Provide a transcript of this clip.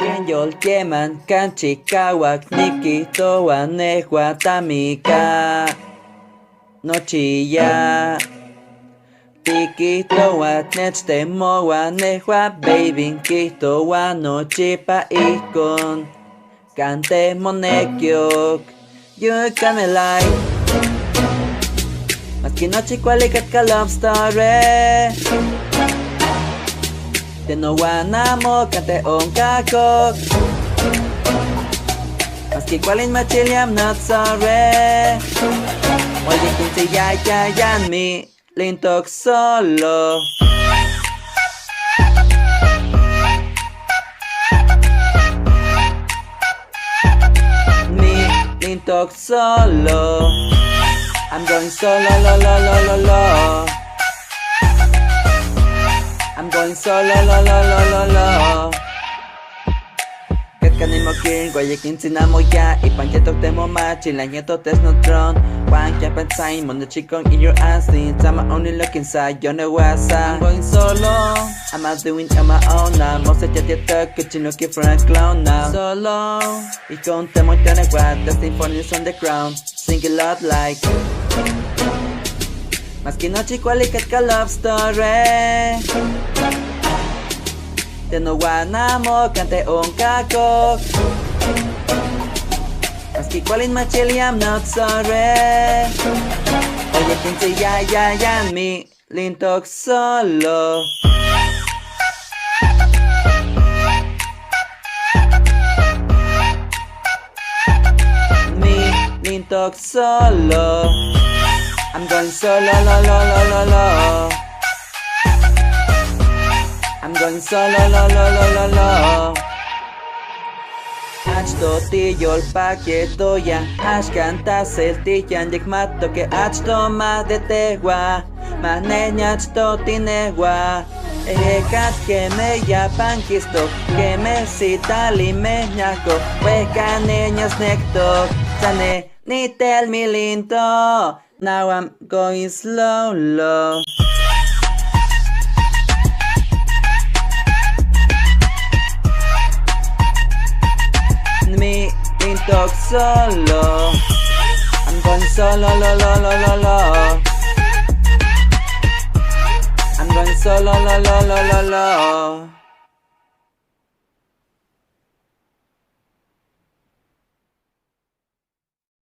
Ken yol yeman kanchikawak nikito wa nehua tamika nochiya tikito wa nechtemo wa nehua baby kito wa nochipa ikon kante monekyok yukanelay maski nochi kuali katka love story Tenowanamo kante onkakok Maski kualin machili I'm not sorry Oye kinsi yayan mi lintok solo Mi lintok solo I'm going solo lo lo lo lo lo I'm going solo lo lo lo lo lo Katkanin mo kin guayakin sinamo ya Ipanyetok temo machi lanyetok tes no tron Juan kya pensain mo no chikong in your ass I'm only looking inside yo no wasa I'm going solo I'm out doing on my own now Most of your talk kitchen looking for a clown now Solo Ikon temo tene what the symphonies on the ground Sing it loud like Maski nochi kuali katka love story Tenowanamo kante onkakok Maski kualin machili I'm not sorry Oye kinsi yayan mi lintok solo Mi lintok solo I'm going solo lo lo lo lo lo I'm going solo lo lo lo lo lo Achto tiyol paketo ya Ash kanta seltiyan Dikmato ke achto ma detegua Manenya achto tinegua Ekat ke me ya pankisto Que me sitali me nyako Weka nenyas nekto Sane ni tel mi linto Now I'm going slow low Me lintok solo I'm going solo lo lo lo lo lo I'm going solo lo lo lo lo lo